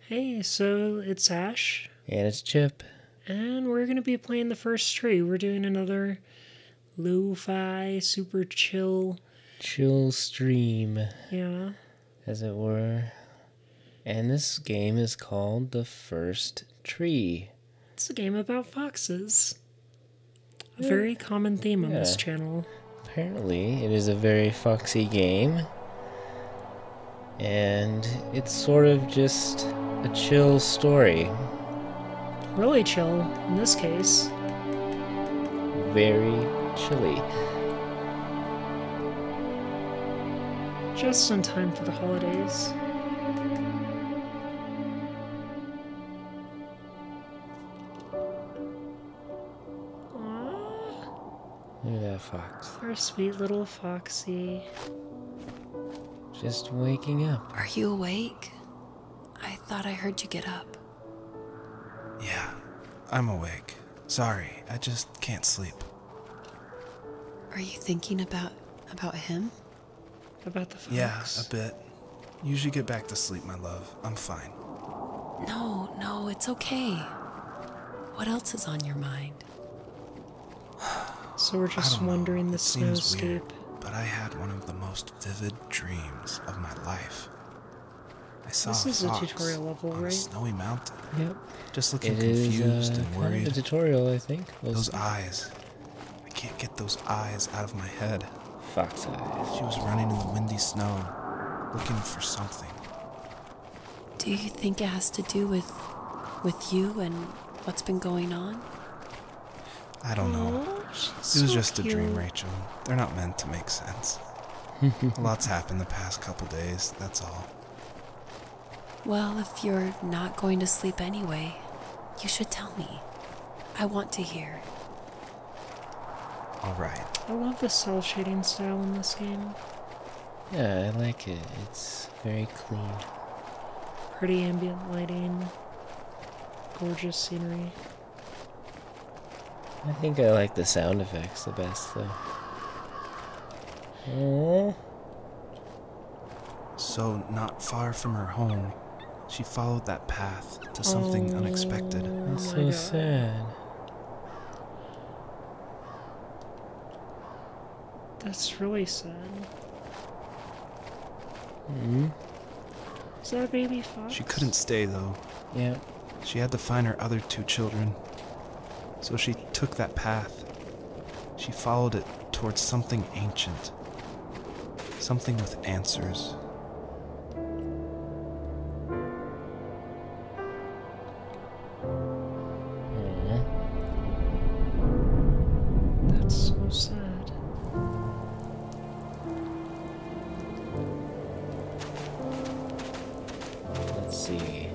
Hey, so it's Ash. And it's Chip. And we're going to be playing the first tree. We're doing another lo-fi, super chill stream. Yeah. As it were. And this game is called The First Tree. It's a game about foxes. A very common theme on this channel. Apparently, it is a very foxy game. And it's sort of just a chill story. Really chill, in this case. Very chilly. Just in time for the holidays. Look at that fox. Our sweet little foxy. Just waking up. Are you awake? I thought I heard you get up. Yeah, I'm awake. Sorry, I just can't sleep. Are you thinking about him? About the fox? Yeah, a bit. You should get back to sleep, my love. I'm fine. No, it's okay. What else is on your mind? So we're just wandering the snowscape. Weird, but I had one of the most vivid dreams of my life. I saw this is a tutorial level, on right? a snowy mountain. Yep. Just looking confused and worried. Kind of a tutorial, I think. Those eyes. I can't get those eyes out of my head. Fox eyes. She was running in the windy snow, looking for something. Do you think it has to do with you and what's been going on? I don't know. It was just a dream, Rachel. They're not meant to make sense. A lot's happened the past couple days, that's all. Well, if you're not going to sleep anyway, you should tell me. I want to hear. Alright. I love the cell shading style in this game. Yeah, I like it. It's very clean. Pretty ambient lighting. Gorgeous scenery. I think I like the sound effects the best, though. Aww. So, not far from her home, she followed that path to something unexpected. That's so sad. That's really sad. Mm-hmm. Is that a baby fox? She couldn't stay, though. Yeah. She had to find her other 2 children. So she took that path. She followed it towards something ancient. Something with answers. That's so sad. Let's see.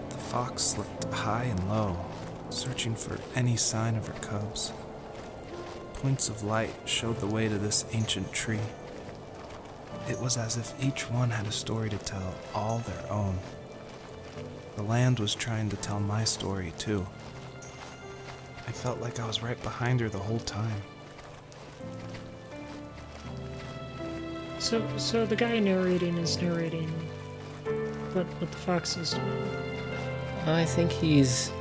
The fox looked high and low, searching for any sign of her cubs. Points of light showed the way to this ancient tree. It was as if each one had a story to tell, all their own. The land was trying to tell my story, too. I felt like I was right behind her the whole time. So the guy narrating is narrating what the fox is doing. I think he's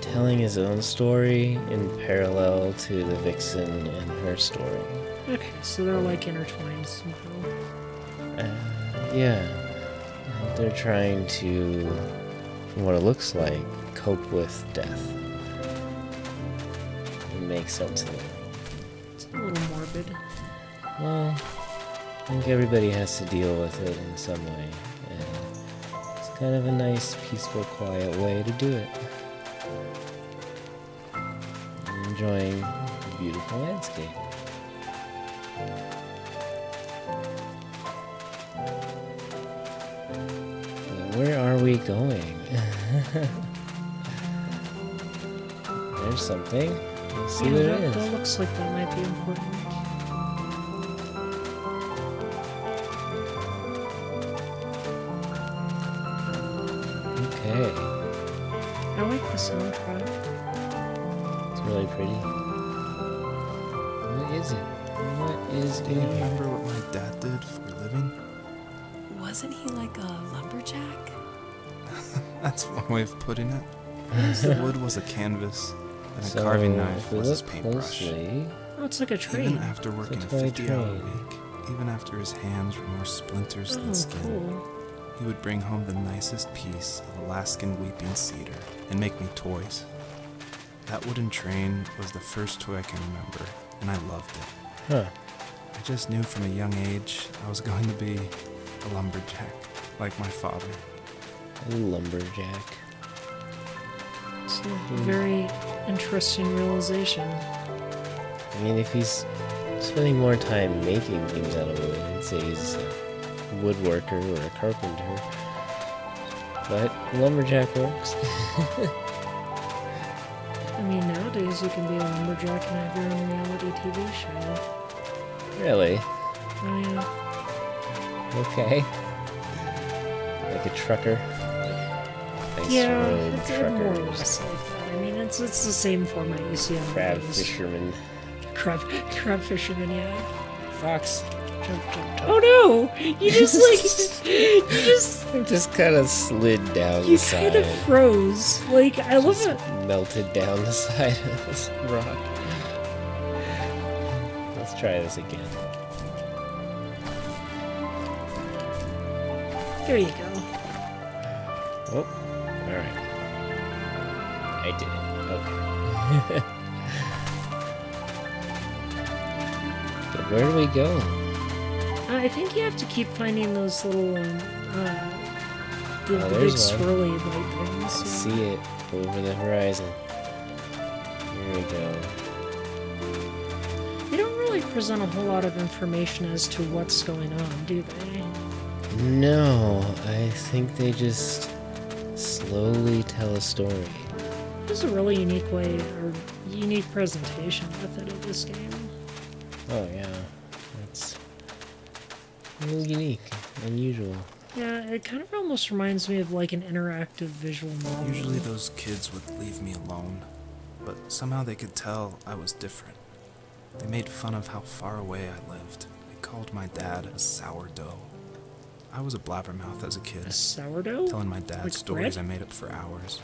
telling his own story in parallel to the vixen and her story. Okay, so they're like intertwined somehow. Yeah. They're trying to, from what it looks like, cope with death. And make sense of it. It's a little morbid. Well, I think everybody has to deal with it in some way. And it's kind of a nice, peaceful, quiet way to do it. Enjoying the beautiful landscape. But where are we going? There's something. Let's see what it is. That looks like that might be important. Okay. I like the soundtrack. It's really pretty. What is it? What is Do you it? remember what my dad did for a living? Wasn't he like a lumberjack? That's one way of putting it. The wood was a canvas, and a carving knife was his paintbrush. Closely, Oh, it's like a trade. Even after working a 50-hour week, even after his hands were more splinters than skin, Cool. he would bring home the nicest piece of Alaskan weeping cedar and make me toys. That wooden train was the first toy I can remember, and I loved it. huh? I just knew from a young age I was going to be a lumberjack, like my father. A lumberjack. It's a very interesting realization. I mean, if he's spending more time making things out of wood, I'd say he's a woodworker or a carpenter. But lumberjack works. I mean, nowadays you can be a lumberjack and have your own reality TV show. Really? Oh, yeah. Okay. Like a trucker. Nice Yeah, road it's more or truckers. less like that. I mean, it's the same format you see on Crab those. fisherman. Crab fisherman, yeah. Fox. Jump, jump, jump. Oh no! You just like, It just kind of slid down you the side. kind of froze. Like, I love Just it. melted down the side of this rock. Let's try this again. There you go. Oh, alright. I did it. Okay. So where do we go? I think you have to keep finding those little, the big there's one. swirly light I things. see it over the horizon. Here we go. They don't really present a whole lot of information as to what's going on, do they? No, I think they just slowly tell a story. There's a really unique way, or unique presentation method of this game. Oh yeah, that's a little unique, unusual. Yeah, it kind of almost reminds me of like an interactive visual novel. Usually those kids would leave me alone, but somehow they could tell I was different. They made fun of how far away I lived. They called my dad a sourdough. I was a blabbermouth as a kid, A sourdough? telling my dad Like stories bread? I made up for hours.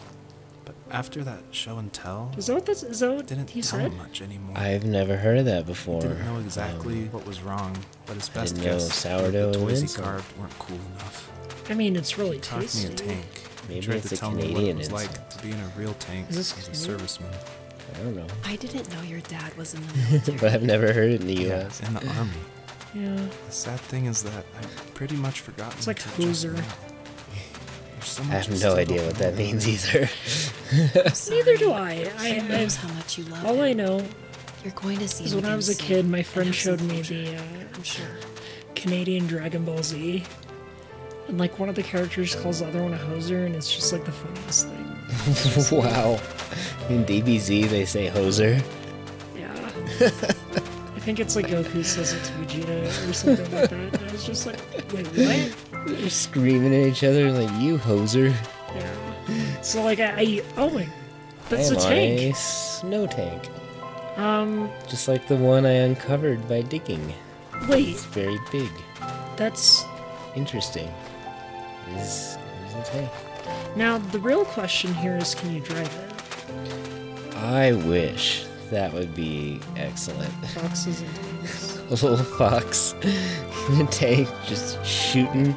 But after that show and tell, Is that what this? Is that what didn't he tell said? him much anymore. I've never heard of that He before. didn't know exactly what was wrong, but his best didn't know guess was sourdough the toys he was insult. carved weren't cool enough. I mean, it's really He taught tasty. me a tank. Maybe He tried it's to a tell me what it Canadian was like insult. to be in a real tank Is this as a Canadian? serviceman. I don't know. I didn't know your dad was in the military. But I've never heard it in the Yeah, US. in the army. Yeah. The sad thing is that I've pretty much forgotten. It's like until just hoser. now. There's so I much have still no idea don't what that know. means either. Neither do I. He knows how much you love All him. I know You're going to see is him when I again was a soon, kid, my and friend have some showed me closure, the I'm sure. Canadian Dragon Ball Z. And like one of the characters calls the other one a hoser, and it's just like the funniest thing. Wow. In DBZ they say hoser. Yeah. I think it's like Goku says it to Vegeta or something like that. And I was just like, wait, what? They're screaming at each other like, you hoser. Yeah. So like oh my, that's I a am on tank. a snow tank. Just Just like the one I uncovered by digging. wait, It's very big. that's Interesting. Is a tank. now the real question here is, can you drive it? I wish. That would be excellent. Foxes and tanks. A little fox in a tank just shooting.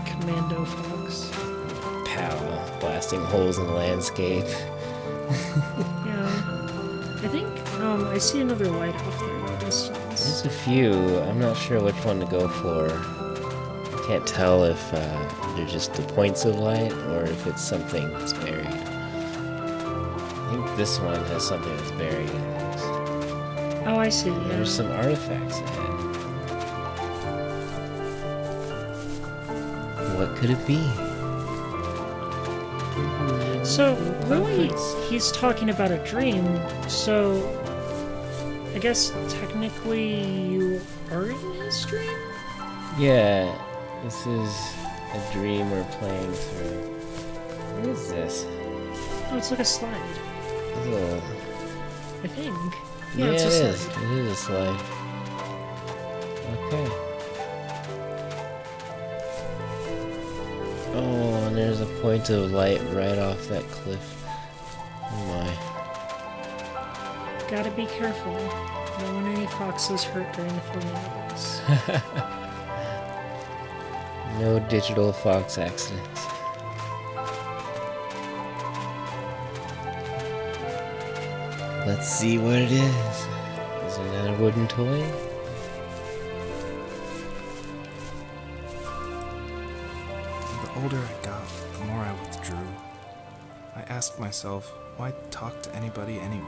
Commando Fox. Pow. Blasting holes in the landscape. Yeah. I think I see another light off there in the distance. There's a few. I'm not sure which one to go for. Can't tell if they're just the points of light or if it's something that's buried. I think this one has something that's buried at least. Oh, I see. Yeah. There's some artifacts ahead. What could it be? So really, he's talking about a dream. So I guess technically you are in his dream. Yeah, this is a dream we're playing through. What is this? Oh, it's like a slide. A little... I think. Yeah, it's it a is. slide. It is a slide. Okay. Oh, and there's a point of light right off that cliff. Oh my. Gotta be careful. Don't want any foxes hurt during the filming of this. No digital fox accidents. Let's see what it is. Is it another wooden toy? The older I got, the more I withdrew. I asked myself, why talk to anybody anyway?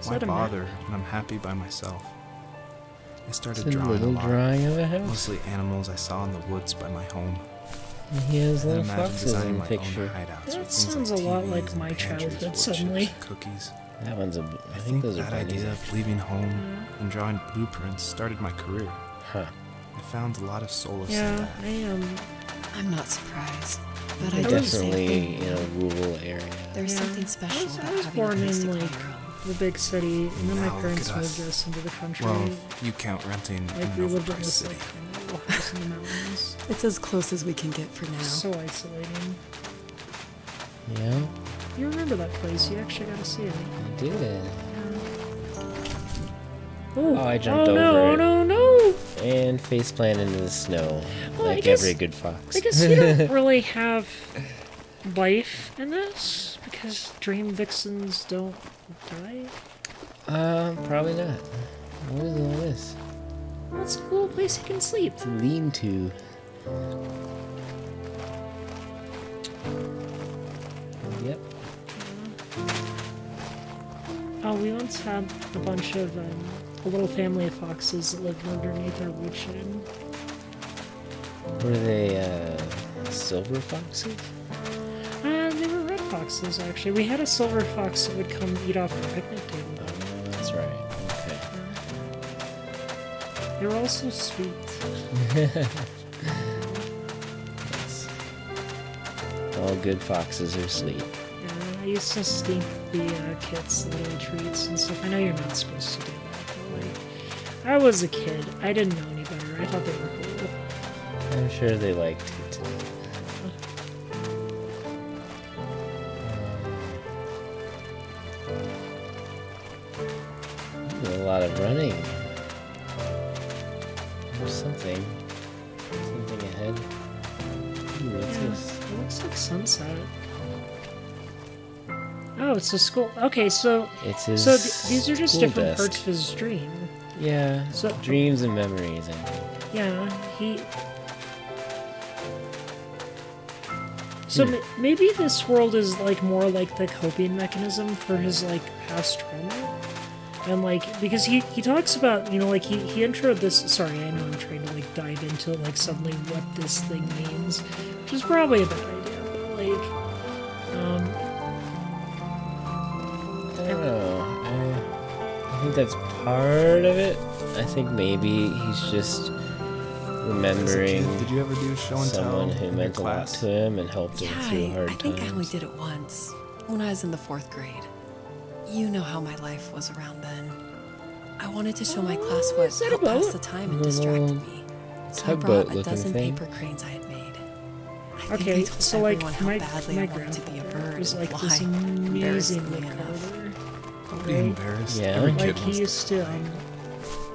Why bother when I'm happy by myself? I started It's a drawing a little lot, drawing of a house. mostly animals I saw in the woods by my home. He has I little imagined foxes designing in the my picture. own hideouts with That things sounds like a lot TVs like and my pantries childhood full of suddenly. chips and cookies. That one's a. I I think think those are that bunnies. idea of leaving home and drawing blueprints started my career. Huh. I found a lot of solace in Yeah, that. I am. I'm not surprised, but I I do the was same Definitely thing. in a rural area. There's Yeah. something special I about was having a born place in, to call like, your own. the big city, and then my Now look parents at moved us. us into the country. Well, you count renting Like, in we an lived in overpriced this, city. like, tiny little house in the mountains. It's as close as we can get for now. So isolating. Yeah, You remember that place? You actually got to see it. I did. Oh, I jumped oh, no, over it. no, no! And faceplant into the snow, Well, I like guess- every good fox. I guess you don't really have life in this because dream vixens don't die. Probably not. What is all this? Well, it's a cool place you can sleep. It's a lean-to. Yep. Oh, we once had a bunch of a little family of foxes that lived underneath our woodshed. Were they, silver foxes? They were red foxes, actually. We had a silver fox that would come eat off the picnic table. Oh, that's right. Okay. They were also sweet. Yes. All good foxes are sweet. Yeah, I used to steam the kits, the little treats and stuff. I know you're not supposed to do that, but like, I was a kid. I didn't know any better. I thought they were cool. I'm sure they liked it. A lot of running. There's something ahead. Ooh, what's Yeah, this? it looks like sunset. Oh, it's a school. Okay, so It's his these are just school different desk. parts of his dream. Yeah, So- dreams and memories, I think. Yeah, he. So maybe this world is like more like the coping mechanism for his like past trauma, and like because he talks about, you know, like he introed this. Sorry, I know I'm trying to like dive into like suddenly what this thing means, which is probably a bad idea. But like, I don't know. I think that's part of it. I think maybe he's just As a remembering kid, did you ever do show and tell someone who in your meant a lot class? to him and helped him Yeah, through I hard think I only times. did it once, when I was in the 4th grade. You know how my life was around then. I wanted to show my class what is that helped pass about? the time and Little distracted me. So I tugboat brought a looking dozen thing. paper cranes I had made. I think I okay, told so like everyone how my badly I wanted to be a grandfather bird was and like fly, this amazing embarrassingly recorder. Don't be Right? embarrassed. Yeah. Every Like kid he wants used to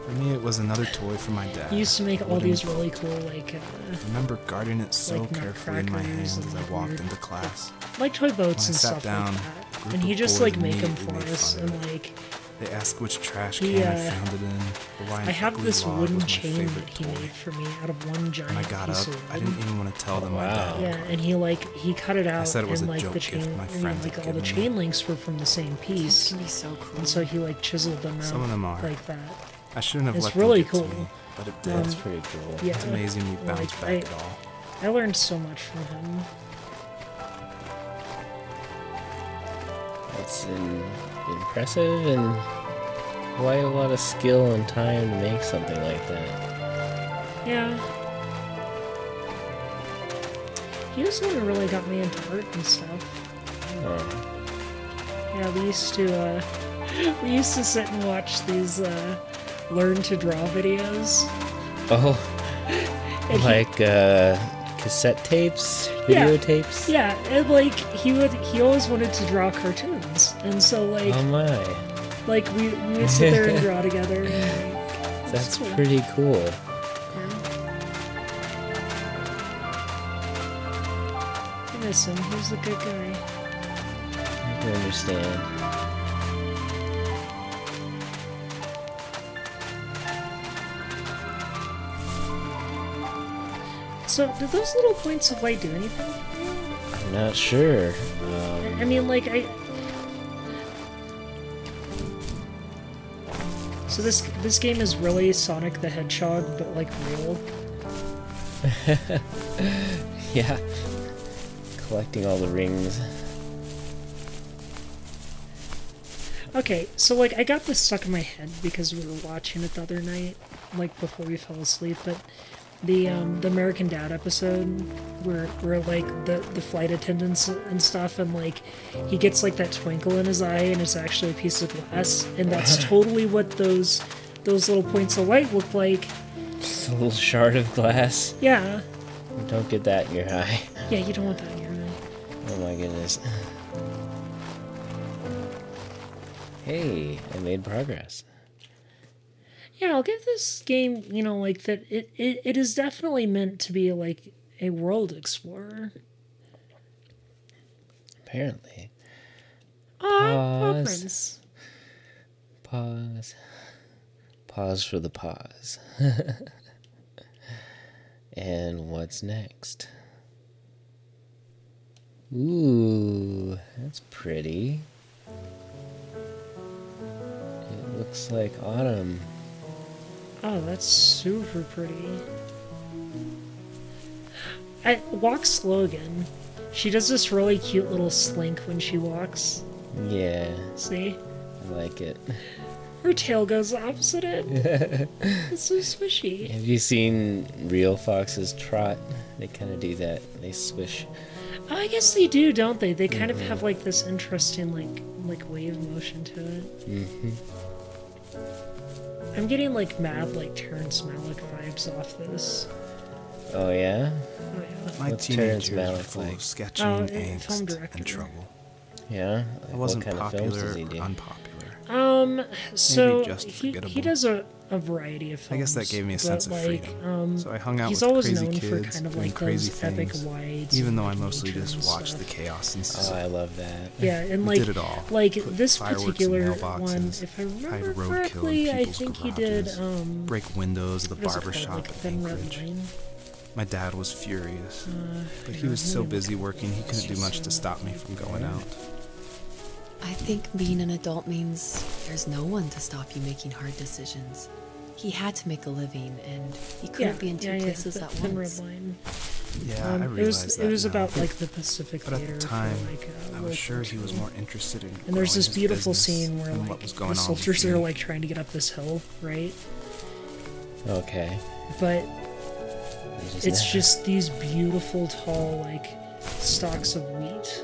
For me, it was another toy for my dad. he used to make all Wooden these boat. really cool like I remember guarding it so like carefully in my hand nutcrackers as and, I like, walked weird- into class. like toy boats When I and sat stuff down, like a that. group And he of just boys like make them immediately for made us fun of and it. like They asked which trash He, can I found it in, or why an I have ugly this log wooden was my chain favorite that he toy. made for me out of one giant When I got piece up, of I wood. didn't even want to tell them my Wow. dad. Yeah, and he cut it out, said it was and a like joke the gift chain, my you know, friend like had all the given chain me. links were from the same This piece, can be so cool. and so he like chiseled them out Some of them are. like that. I shouldn't have It's let really them get cool. to me, but it did. That's pretty cool. Yeah, It's amazing we bounced like, back at all. I learned so much from him. That's impressive and quite a lot of skill and time to make something like that. Yeah. He was the one who really got me into art and stuff. Oh. Yeah, we used to sit and watch these learn to draw videos. Oh, And like cassette tapes, Yeah. videotapes. Yeah, and like he always wanted to draw cartoons, and so like Oh my, we would sit there and draw together. And, like, that's cool. pretty cool. Yeah. I miss him. He was a good guy. I can understand. So, did those little points of light do anything? I'm not sure. I mean, like, So this game is really Sonic the Hedgehog, but, like, real? Yeah. Collecting all the rings. Okay, so, like, I got this stuck in my head because we were watching it the other night, like, before we fell asleep, but the American Dad episode where like the flight attendants and stuff, and like he gets like that twinkle in his eye and it's actually a piece of glass, and that's totally what those little points of light look like. Just a little shard of glass. Yeah. Don't get that in your eye. Yeah, you don't want that in your eye. Oh my goodness. Hey, I made progress. Yeah, I'll give this game, you know, like that it is definitely meant to be like a world explorer. Apparently. Prince. Pause. Pause for the pause. And what's next? Ooh, that's pretty. It looks like autumn. Oh, that's super pretty. Walk slow again. She does this really cute little slink when she walks. Yeah. See? I like it. Her tail goes opposite it. It's so swishy. Have you seen real foxes trot? They kind of do that. They swish. Oh, I guess they do, don't they? They kind of have like this interesting like wave motion to it. Mm-hmm. I'm getting like mad like Terrence Malick vibes off this. Oh yeah? Oh yeah. My What's teenage Terrence years were Malick full like? of sketching, Film angst, director. and trouble. Yeah? I wasn't what kind of films popular does he or do? unpopular. So just he forgettable. does a variety of films. I guess that gave me a sense of but, freedom. So I hung out he's with always crazy known for kids kind of doing like crazy those epic things, wides, even and, though I like, mostly nature just and watched stuff. the chaos and Oh, I love that. Yeah, and We like did it all. like Put this fireworks in particular mailboxes, one, if I remember hide roadkill in correctly, I people's think he did garages, break windows of the what is it barber called? shop Like at Thin Red Anchorage. Line. My dad was furious, but he yeah, was so let me busy look. working he couldn't do much to stop me from going out. I think being an adult means there's no one to stop you making hard decisions. He had to make a living, and he couldn't be in two places at Thin Red once. Line. Yeah, I realized that it was now. about like the Pacific But Theater. at the time, for, like, I World was sure War he was II. more interested in And there's this growing his beautiful business scene where than like what was the going on soldiers with are me. like trying to get up this hill, right? Okay. But You it's never- just these beautiful tall like stalks of wheat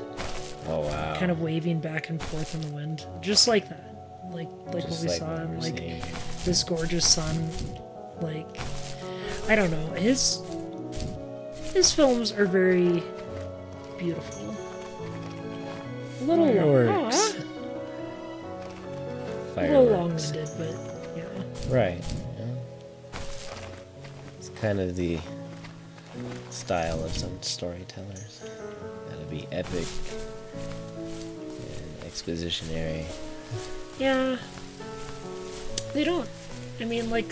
Oh wow. kind of waving back and forth in the wind, just like that, like Just what we like saw what in we're like seeing here. this gorgeous sun. Like, I don't know, his films are very beautiful. A little Fireworks. a little Fireworks. long-winded, but yeah. Right. Yeah. It's kind of the style of some storytellers. Gotta be epic and expositionary. Yeah. They don't. I mean, like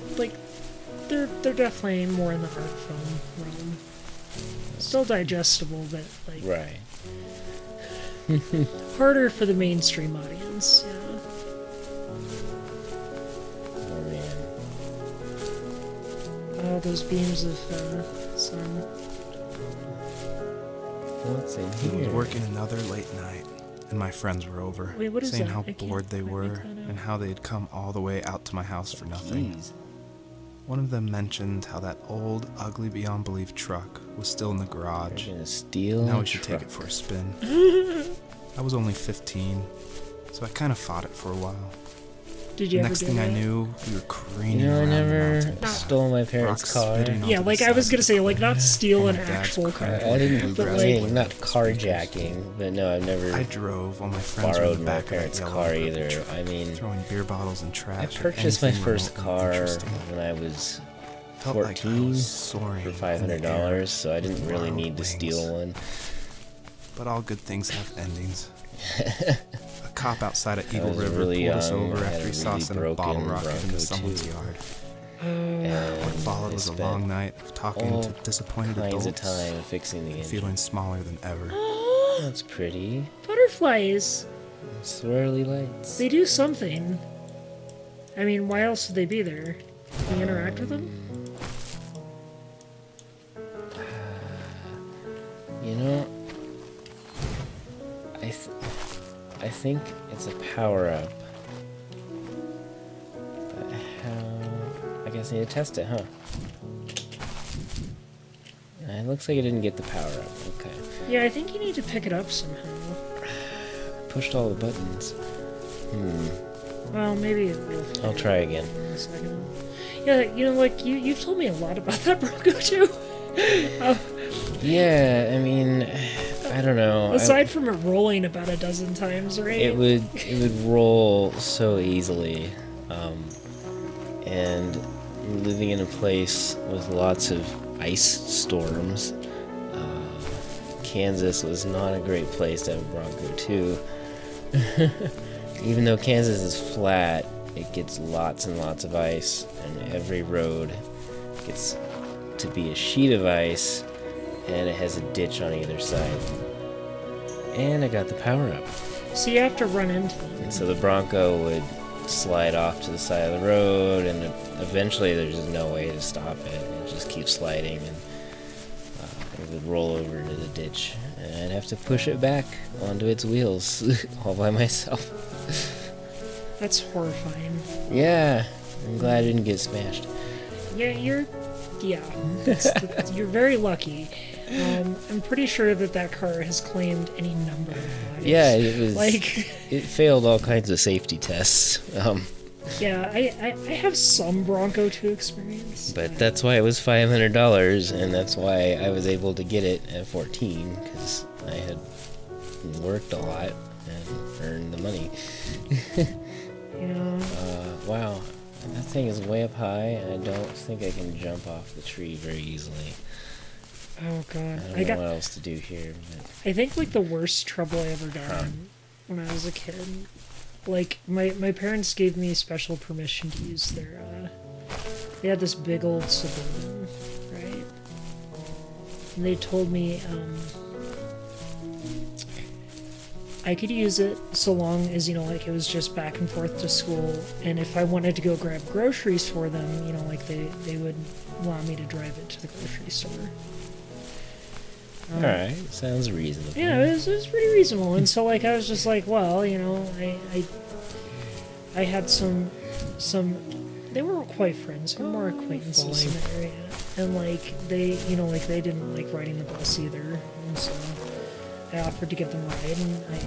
they're definitely more in the art film realm. Still digestible, but like Right. harder for the mainstream audience. Yeah. Oh man. Oh, those beams of sun. What's in He was here? working another late night, and my friends were over, Wait, what is saying that? how I can't bored they quite were make that out. and how they had come all the way out to my house for nothing. Keys. One of them mentioned how that old, ugly beyond belief truck was still in the They're garage. gonna steal. Now a we should take truck. it for a spin. I was only 15, so I kind of fought it for a while. Did you ever Next do thing that? I knew, we were careening You know, I around the never mountains. stole my parents' Rocks car. spitting Yeah, onto like the I was sides gonna of say, the like not path. steal an My dad's actual car. cracked I didn't, But, I like- mean, not carjacking, but no, I've never I drove while my friends were borrowed in the my back of parents' that car yellow either. truck, I mean, throwing beer bottles and I trash. at purchased my anything first remotely car interesting. when I was Felt like I 14 was soaring for in the air $500, so I didn't with really wild need to wings. steal one. But all good things have endings. A cop outside of I Eagle was River really pulled us young, over I had after a he saw really us in a bottle broken rocket Bronco into someone's too. yard. And What followed I was a spent long night of talking all to disappointed kinds of adults, time fixing the engine. feeling smaller than ever. Oh, That's pretty. butterflies. Swirly lights. They do something. I mean, why else would they be there? Can you interact with them? You know, I think it's a power-up. But how... I guess I need to test it, huh? It looks like I didn't get the power-up. Okay. Yeah, I think you need to pick it up somehow. Pushed all the buttons. Well, maybe it will. I'll try again. In a second. Yeah, you know, like you've told me a lot about that Bronco too. Yeah, I mean, I don't know. Aside from it rolling about a dozen times, right? It would roll so easily, and living in a place with lots of ice storms, Kansas was not a great place to have a Bronco too. Even though Kansas is flat, it gets lots and lots of ice, and every road gets to be a sheet of ice, and it has a ditch on either side. And I got the power up. So you have to run into them. And so the Bronco would slide off to the side of the road, and eventually there's just no way to stop it. It just keeps sliding, and it would roll over into the ditch. And I'd have to push it back onto its wheels all by myself. That's horrifying. Yeah, I'm glad I didn't get smashed. Yeah, you're very lucky. I'm pretty sure that car has claimed any number of lives. Yeah, it was like it failed all kinds of safety tests. yeah, I have some Bronco 2 experience. But that's why it was $500, and that's why I was able to get it at 14, because I had worked a lot and earned the money. Yeah. Wow, that thing is way up high, and I don't think I can jump off the tree very easily. Oh god. I don't know what else to do here. But... I think like the worst trouble I ever got in when I was a kid. Like my parents gave me special permission to use their they had this big old Suburban, right? And they told me I could use it so long as, you know, like it was just back and forth to school, and if I wanted to go grab groceries for them, you know, like they would allow me to drive it to the grocery store. Alright, sounds reasonable. Yeah, it was pretty reasonable. And so, like, I was just like, well, you know, I had some, they weren't quite friends, they were more acquaintances in the area. And, like, they, you know, like, they didn't like riding the bus either. And so I offered to give them a ride, and I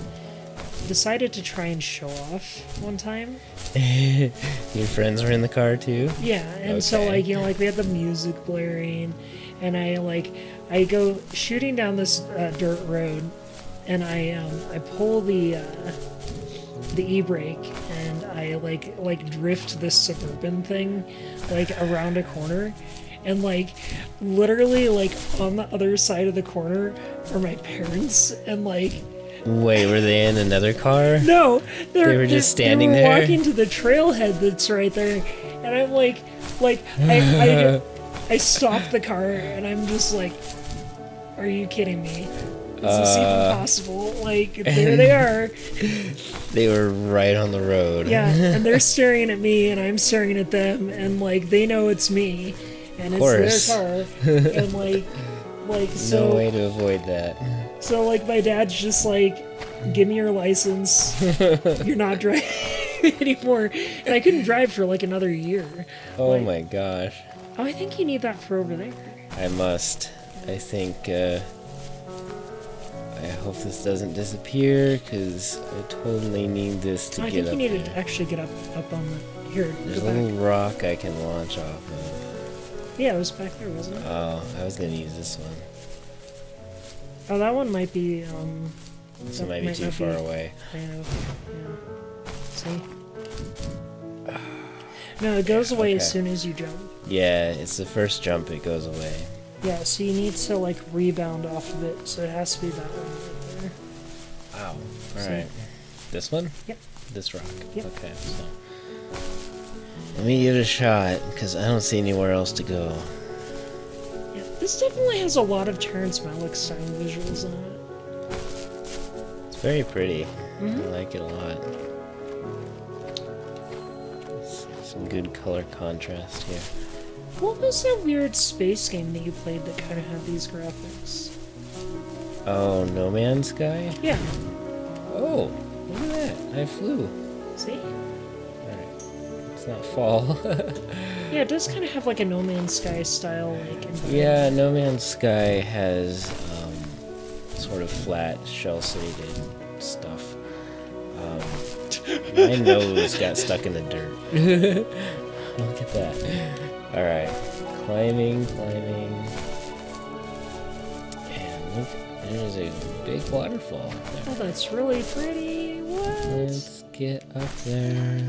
decided to try and show off one time. Your friends were in the car too? Yeah, and so, like, you know, like, we had the music blaring, and I go shooting down this dirt road, and I pull the e-brake, and I like drift this Suburban thing like around a corner, and like literally like on the other side of the corner are my parents, and like. Wait, were they in another car? No, they were just standing they were there. walking to the trailhead that's right there, and I'm like I stopped the car, and I'm just like, are you kidding me? Is this even possible? Like, there they are. They were right on the road. Yeah, and they're staring at me, and I'm staring at them, and like they know it's me, and it's their car, and like so. No way to avoid that. So like my dad's just like, give me your license. You're not driving anymore, and I couldn't drive for like another year. Oh like, my gosh. Oh, I think you need that for over there. I must. I think I I hope this doesn't disappear, because I totally need this to get up there. I think you need to actually get up on the... Here, There's a little rock I can launch off of. Yeah, it was back there, wasn't it? Oh, I was going to use this one. Oh, that one might be, This one might be too far away. Kind of, yeah. See? No, it goes away as soon as you jump. Yeah, it's the first jump it goes away. Yeah, so you need to, like, rebound off of it, so it has to be that one right there. Wow. Alright. This one? Yep. This rock? Yep. Okay, so... Let me give it a shot, because I don't see anywhere else to go. Yeah, this definitely has a lot of Terrence Malick style visuals on it. It's very pretty. Mm-hmm. I like it a lot. Some good color contrast here. What was that weird space game that you played that kind of had these graphics? Oh, No Man's Sky? Yeah. Oh, look at that. I flew. See? Alright. It's not fall. Yeah, it does kind of have like a No Man's Sky style, like, environment. Yeah, No Man's Sky has sort of flat, shell-shaded stuff. My nose got stuck in the dirt. Look at that. Alright. Climbing. And look, there's a big waterfall there. Oh, that's really pretty. What? Let's get up there.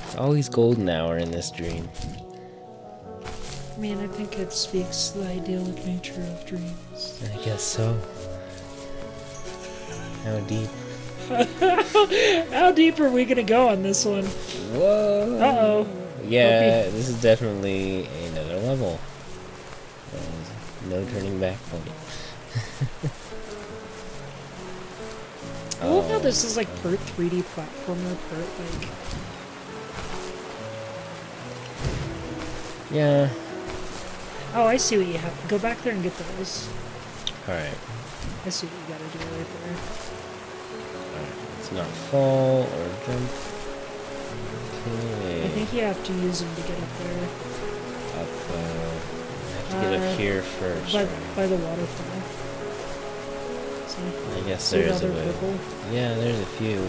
It's always golden hour in this dream. I mean, I think it speaks to the idyllic nature of dreams. I guess so. How deep? How deep are we gonna go on this one? Whoa! Uh-oh. Yeah, this is definitely another level. No turning back point. I love how this is like part 3D platformer, part like... Yeah. Oh, I see what you have. Go back there and get those. Alright. I see what you gotta do right there. Alright. Let's not fall or jump. Okay. I think you have to use them to get up there. Up, I have to get up here first. By the waterfall. See? I guess See there's how a they're way. purple? Yeah, there's a few.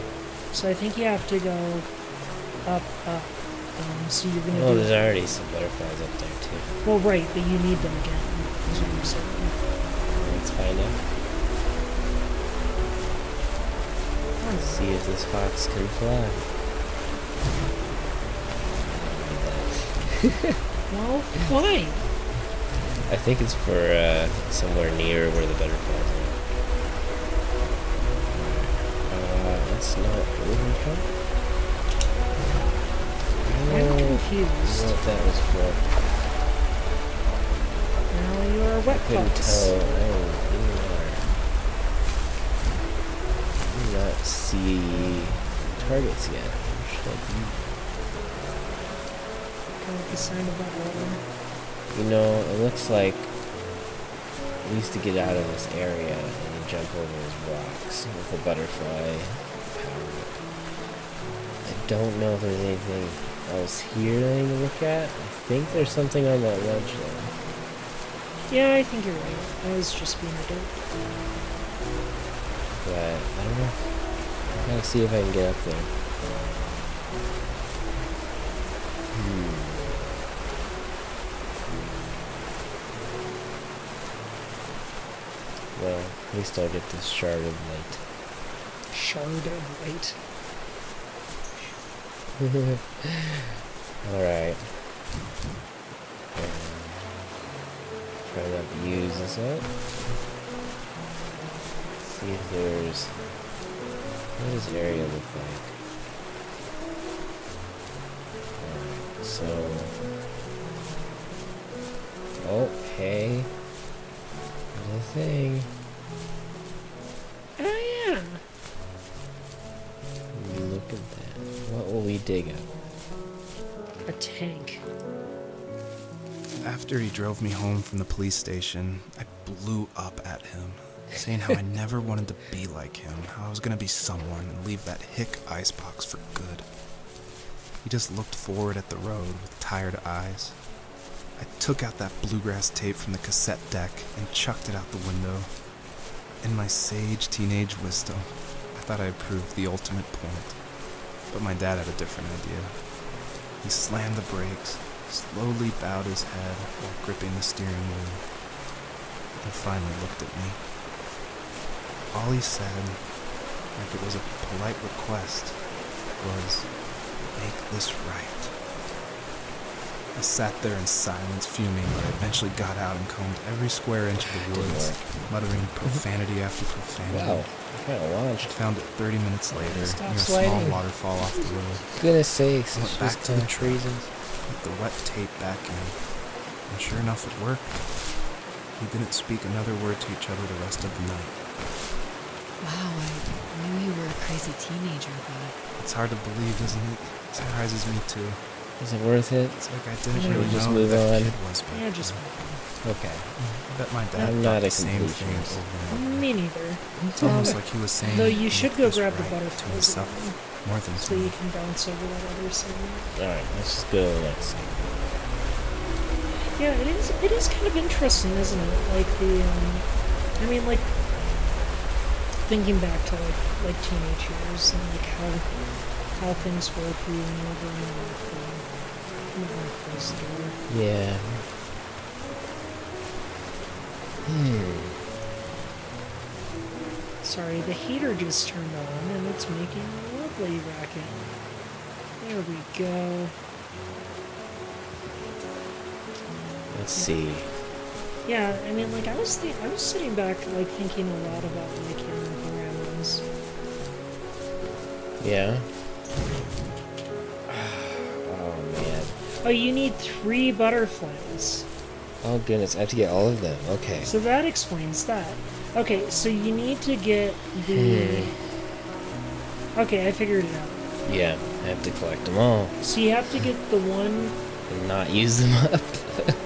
So I think you have to go up. So you're gonna Oh, do... there's already some butterflies up there too. Well, right, but you need them again, is what I'm saying. Let's find out. Let's see if this fox can fly. Well, why? I think it's for somewhere near where the butterflies are. That's not overjump. I'm I confused. don't know what that was for. Now you are wet I couldn't fox. tell. I do not see targets yet. Where should I be? Kind of the sign of that water. You know, it looks like we used to get out of this area and jump over those rocks with a butterfly power. I don't know if there's anything else here that I need to look at. I think there's something on that ledge though. Yeah, I think you're right. I was just being a dirt. But I don't know. I gotta see if I can get up there. Well, at least I'll get this shard of light. Shard of light. Alright. Try not to use this up. See if there's... What does this area look like? Alright, so... Oh, hey. There's a thing. Oh, yeah. Look at that. What will we dig up? A tank. After he drove me home from the police station, I blew up at him, saying how I never wanted to be like him, how I was gonna be someone and leave that hick icebox for good. He just looked forward at the road with tired eyes. I took out that bluegrass tape from the cassette deck and chucked it out the window. In my sage teenage wisdom, I thought I proved the ultimate point. But my dad had a different idea. He slammed the brakes, slowly bowed his head while gripping the steering wheel, and finally looked at me. All he said, like it was a polite request, was, "Make this right." I sat there in silence, fuming, but I eventually got out and combed every square inch of the woods, muttering profanity after profanity. Wow, I kind of launched. I found it 30 minutes later, near a small sliding. waterfall off the road. Goodness sakes, I went it's back just to the truck, reasons. put the wet tape back in, and sure enough it worked. We didn't speak another word to each other the rest of the night. Wow, I knew you were a crazy teenager, but... It's hard to believe, isn't it? It surprises me too. Is it worth it? It's like I didn't Should we really just know move who that on? kid was back Yeah, then. just Okay. I bet my dad I'm thought not a the same thing completionist. over and over. me neither. It's almost like he was saying, Though you should go "Make this grab the right," butterflies to himself, again, more than so to me. you can bounce over that other side. Alright, let's just go to the next thing. Yeah, it is kind of interesting, isn't it? Like the, I mean, like, thinking back to like teenage years and like how things were for you when you were growing up. Close the door. Yeah. Sorry, the heater just turned on and it's making a lovely racket. There we go. Let's see. Yeah, I mean, like I was sitting back like thinking a lot about like grandmas. Yeah. Oh man. Oh, you need 3 butterflies. Oh goodness, I have to get all of them. Okay. So that explains that. Okay, so you need to get the... Okay, I figured it out. Yeah, I have to collect them all So you have to get the one and not use them up. that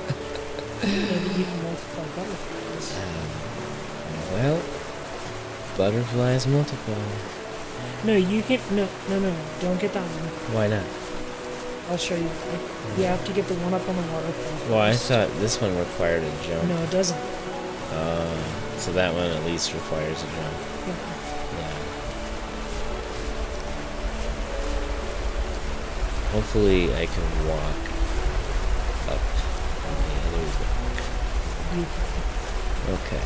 you can multiply butterflies. Well, butterflies multiply. No, you can... No, don't get that one. Why not? I'll show you why. You have to get the one up on the waterfall. Well, I first. thought this one required a jump. No, it doesn't. So that one at least requires a jump. Yeah. Yeah. Hopefully I can walk up on the other rock. You can. Okay.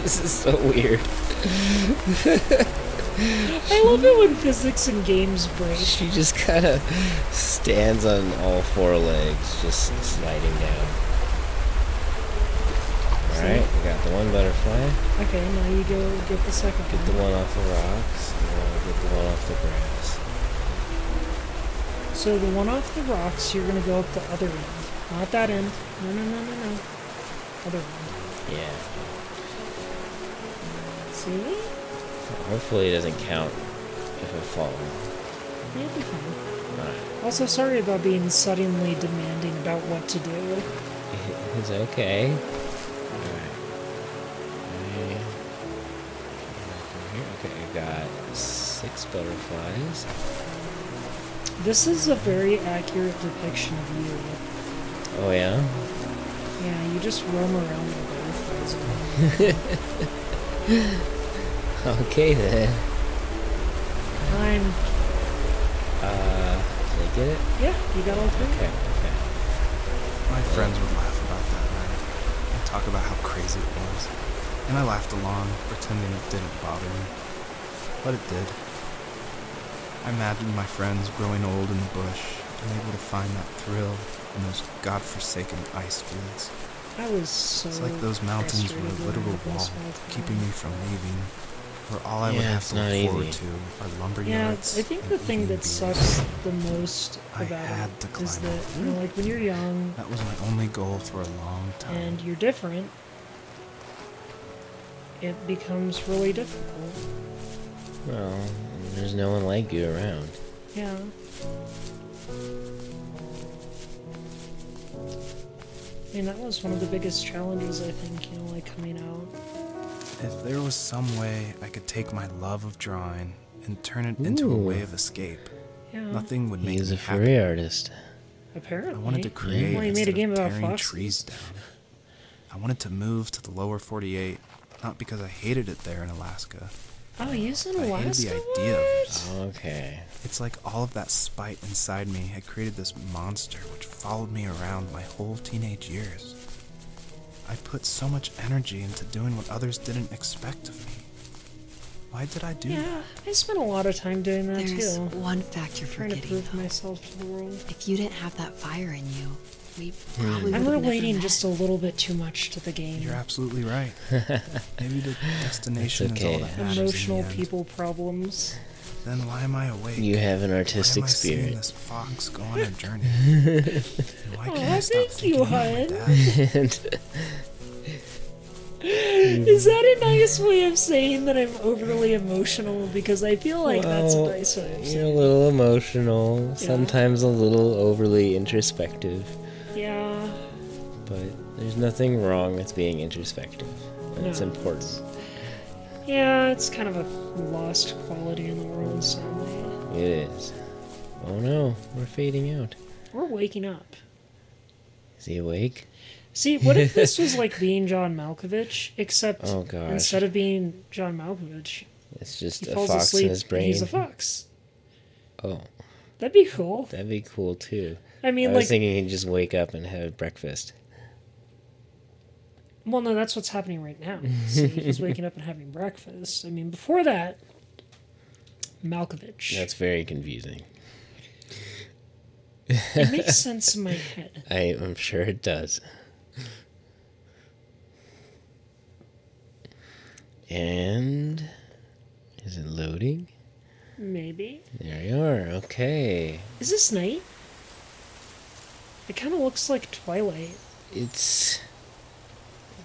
This is so weird. I love it when physics and games break. She just kind of stands on all 4 legs, just sliding down. Alright, we got the one butterfly. Okay, now you go get the second Get the one. one off the rocks, and then we'll get the one off the grass. So the one off the rocks, you're gonna go up the other end. Not that end. No. Other end. Yeah. See? Hopefully it doesn't count if I fall. You'll be fine. Alright. Also, sorry about being suddenly demanding about what to do. It's okay. Alright. Okay, I got 6 butterflies. This is a very accurate depiction of you. Oh yeah? Yeah, you just roam around with butterflies. Okay then. I'm... Did I get it? Yeah, you got all 3? Okay. My friends would laugh about that night and talk about how crazy it was. And I laughed along, pretending it didn't bother me. But it did. I imagined my friends growing old in the bush and able to find that thrill in those godforsaken ice fields. I was so It's like those mountains were a frustrated literal when I wall, was small. keeping me from leaving, where all I would Yeah, have it's to not look forward easy. to are lumber Yeah, yards. I think and the thing eating that beers. sucks the most I about had to it climb is that, it. you know, like when you're young That was my only goal for a long time. and you're different, it becomes really difficult. Well, there's no one like you around. Yeah. I mean, that was one of the biggest challenges, I think, you know, like coming out. If there was some way I could take my love of drawing and turn it into a way of escape, Yeah. nothing would make He's me a Furry happy. artist. Apparently. I wanted to create Well, you made instead a game of about tearing foxes. trees down. I wanted to move to the lower 48, not because I hated it there in Alaska. Oh, he's in I Alaska? hated the idea of it. Okay. It's like all of that spite inside me had created this monster which followed me around my whole teenage years. I put so much energy into doing what others didn't expect of me. Why did I do that? Yeah, I spent a lot of time doing that There's too. one fact you're Trying to forgetting, prove though. myself to the world. If you didn't have that fire in you, we probably I'm would have relating never just met. a little bit too much to the game. You're absolutely right. Maybe the destination It's is all okay. that matters in the Emotional end. people problems. Then why am I awake? You have an Why am artistic I seeing spirit. this fox go on a journey? And why can't I stop thank you, thinking about my hon. dad? And Is that a nice way of saying that I'm overly emotional? Because I feel like that's a well, nice way of you're a saying little emotional, sometimes a little overly introspective, Yeah. but there's nothing wrong with being introspective. And it's No. important. Yeah, it's kind of a lost quality in the world, sadly. It is. Oh no, we're fading out. We're waking up. Is he awake? See, what if this was like being John Malkovich, except Oh gosh. instead of being John Malkovich, It's just he a falls fox asleep in his and brain. he's a fox. Oh, That'd be cool. that'd be cool too. I mean, I was like, thinking he'd just wake up and have breakfast. well, no, that's what's happening right now. See, he's waking up and having breakfast. I mean, before that, Malkovich. That's very confusing. It makes sense in my head. I'm sure it does. And is it loading? Maybe. There you are. Okay. Is this night? It kind of looks like twilight. It's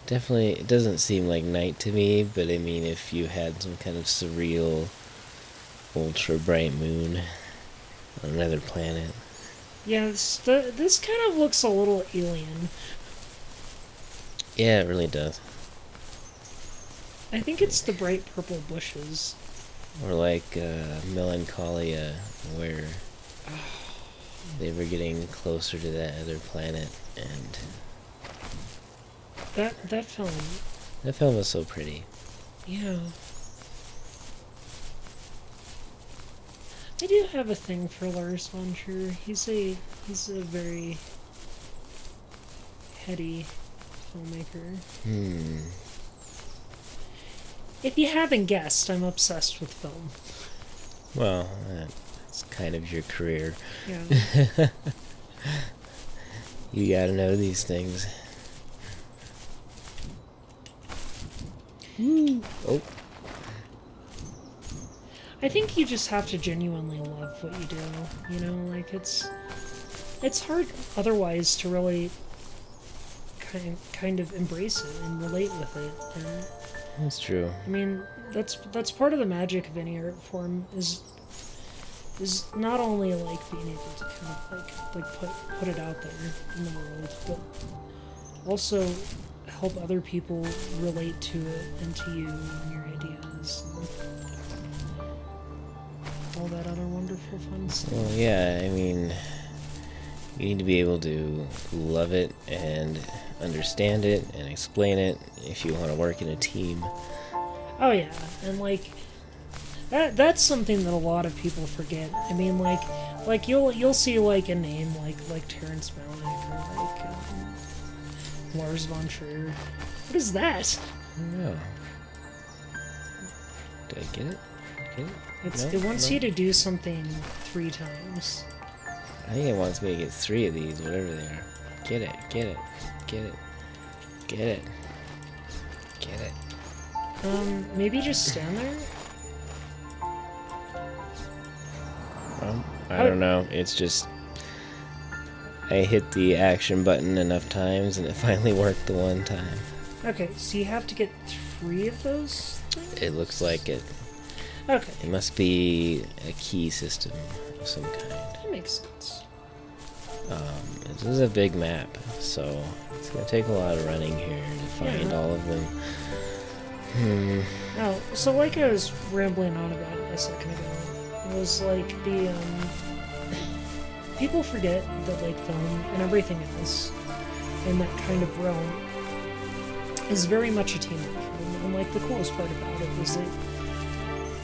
definitely, it doesn't seem like night to me, but I mean, if you had some kind of surreal, ultra bright moon on another planet. Yeah, this kind of looks a little alien. Yeah, it really does. I think it's the bright purple bushes. Or like Melancholia, where they were getting closer to that other planet, and That film. that film was so pretty. Yeah. I do have a thing for Lars von Trier. He's a very heady filmmaker. If you haven't guessed, I'm obsessed with film. Well, that's kind of your career. Yeah. You gotta know these things. Oh, I think you just have to genuinely love what you do. You know, like it's hard otherwise to really kind of embrace it and relate with it. And that's true. I mean, that's part of the magic of any art form is not only like being able to kind of like put it out there in the world, but also help other people relate to it and to you and your ideas and all that other wonderful fun stuff. Well, yeah, I mean, you need to be able to love it and understand it and explain it if you want to work in a team. Oh yeah, and like that's something that a lot of people forget. I mean, like you'll see like a name like Terrence Malick or like Lars von Trier. What is that? I don't know. Did I get it? Get it? It wants you to do something 3 times. I think it wants me to get 3 of these, whatever they are. Get it, get it, get it, get it, get it. Maybe just stand there? I don't know. It's just I hit the action button enough times and it finally worked the one time. Okay, so you have to get 3 of those things? It looks like it. Okay, It must be a key system of some kind. that makes sense. This is a big map, so it's gonna take a lot of running here to find Yeah. all of them. Oh, so like I was rambling on about a second ago, it was like people forget that like film and everything else in that kind of realm is very much a team effort. And like the coolest part about it is that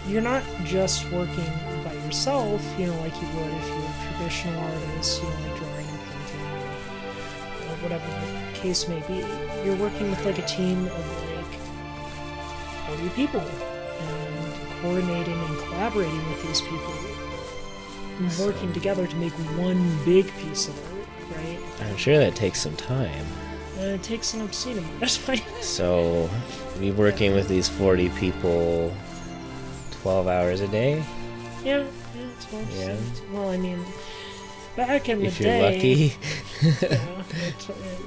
you're not just working by yourself, you know, like you would if you were a traditional artist, you know, like drawing and painting or whatever the case may be. You're working with like a team of like 40 people and coordinating and collaborating with these people and working together to make one big piece of art, right? I'm sure that takes some time. And it takes an obscene amount of time. So, be working with these 40 people 12 hours a day? Yeah, 12. Yeah. Well, I mean, back in the If you're day... lucky. Yeah,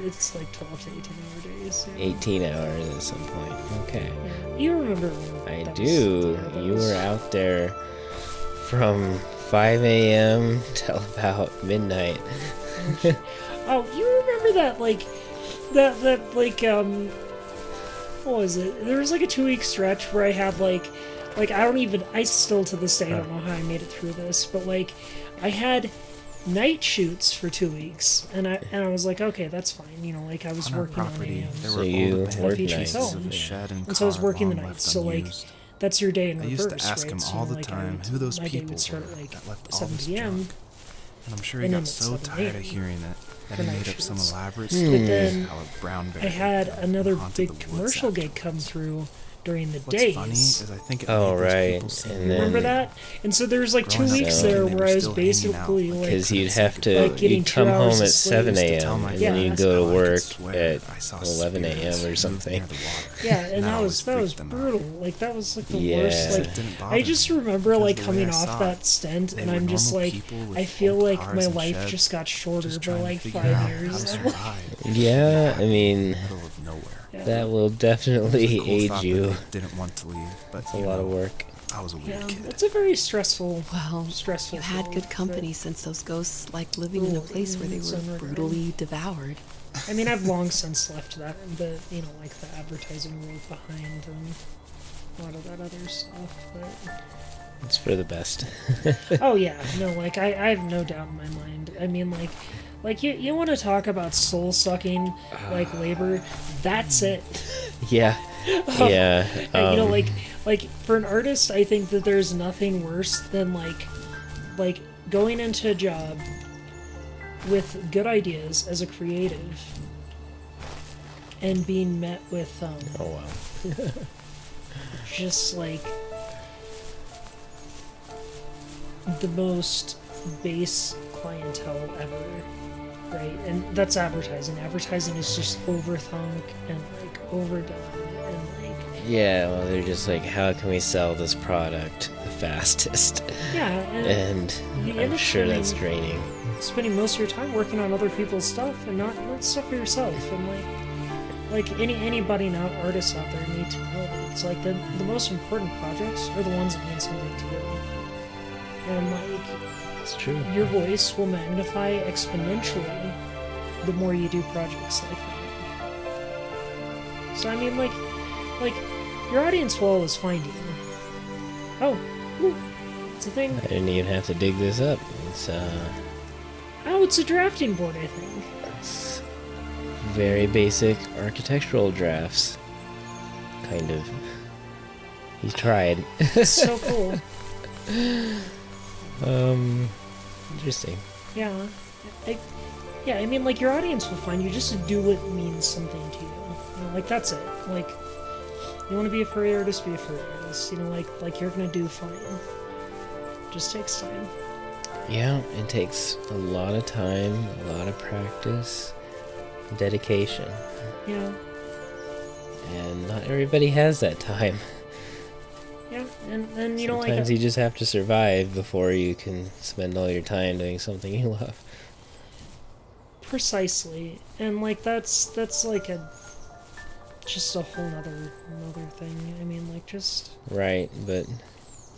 it's like 12 to 18 hour days. Yeah. 18 hours at some point. Okay. Yeah. You remember when I that do. was, You were out there from 5 a.m. till about midnight. Oh, you remember that, like, what was it? There was like a 2-week stretch where I had like I still to this day don't know how I made it through this, but like, I had night shoots for 2 weeks, and I was like, okay, that's fine, you know, like I was On our working on property, there So were you old worked abandoned nights. pieces of a shed and so I was car working the long nights, left so like, unused. that's your day in I reverse, used to ask right? him So, all the like, time who those my day people would start were at like that left all 7 this p.m. junk. And I'm sure he and got then so at 7 tired of a.m. hearing it that for he night made up some shoots. elaborate But story then how a brown bear I had another haunted big the woods commercial gig afterwards. come through during the What's days. funny is I think it Oh, made those right, people seem and more then- Remember that? And so there was like 2 Growing up weeks thinking there they where were I was still hanging basically out, like, Because you'd Like have to, getting you'd come 2 hours home of at sleep. 7 I used to tell a.m. my and Yeah. then you'd friends go how to I could work swear at I saw 11 a.m. spirits or move something. near the water. yeah, and that always was freaked them out. brutal. Like that was like the Yeah. worst. Like It didn't bother I just me, remember because like the way coming I off saw that it, stint, they and were I'm just normal like, people with I feel old like cars my and life sheds, just got shorter just by trying to like figure 5 out how years. to I'm like, survive Yeah, I in mean, the middle of nowhere. yeah. that will It was a definitely cool age thought that you. they didn't want to leave, but It's a you lot of know, work. I was a weird Yeah, kid. it's a very stressful. Well, Stressful you had field, good company since those ghosts liked living in a place where they Some were regard. brutally devoured. I mean, I've long since left that, the you know, like the advertising world behind and a lot of that other stuff. But It's for the best. oh yeah, no, like I have no doubt in my mind. I mean, like you want to talk about soul sucking like labor? That's it. Yeah. Yeah. You know, like for an artist, I think that there's nothing worse than like going into a job with good ideas as a creative and being met with Oh, wow. just like the most base clientele ever, right? And that's advertising. Advertising is just overthunk and like overdone and like Yeah, well, they're just like, how can we sell this product the fastest? yeah. And you I'm end up sure that's draining. spending most of your time working on other people's stuff and not stuff for yourself. And like any budding out artists out there need to know that it's like the most important projects are the ones that mean something to you. And like It's true. your voice will magnify exponentially the more you do projects like that. So I mean, like your audience will always find you. Oh, ooh, it's a thing. I didn't even have to dig this up. It's Oh, it's a drafting board, I think. it's very basic architectural drafts. Kind of. He tried. It's so cool. Interesting. Yeah. I mean, like, your audience will find you just to do what means something to you. You know, like, that's it. Like, you want to be a furry artist, be a furry artist. You know, like you're gonna do fine. Just takes time. Yeah, it takes a lot of time, a lot of practice, dedication. Yeah. And not everybody has that time. Yeah, and you know, like... Sometimes you just have to survive before you can spend all your time doing something you love. Precisely. And, like, that's like just a whole nother thing. I mean, like, just... Right, but,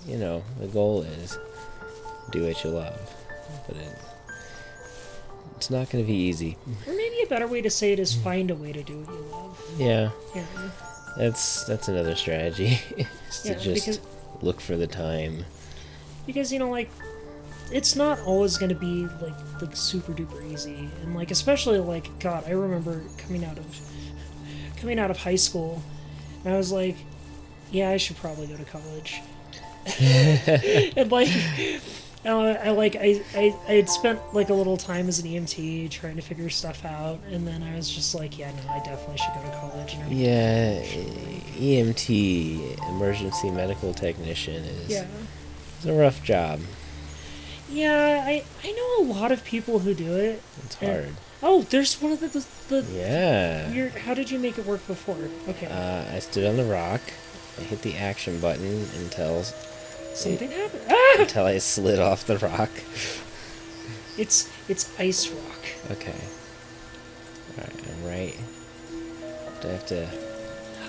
you know, the goal is do what you love. But it's not going to be easy. Or maybe a better way to say it is find a way to do what you love. Yeah, Yeah. that's another strategy. Is to Yeah, just because- look for the time. Because, you know, like, it's not always going to be like super duper easy, and like especially like God, I remember coming out of high school, and I was like, yeah, I should probably go to college. And like I had spent like a little time as an EMT trying to figure stuff out, and then I was just like, yeah, no, I definitely should go to college. And yeah, EMT, emergency medical technician, is it's a rough job. Yeah, I know a lot of people who do it. It's hard. Oh, there's one of the yeah. How did you make it work before? Okay. I stood on the rock. I hit the action button until something happened. Ah! Until I slid off the rock. It's ice rock. Okay. Alright, I'm right. Do I have to...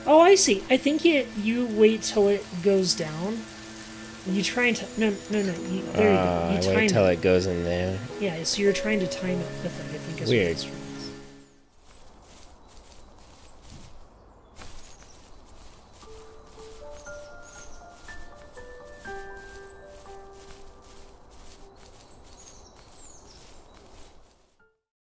Oh, I see. I think you wait till it goes down. You try and... No. There you go. You I wait till it goes in there. Yeah, so you're trying to time it with it, I think. Weird.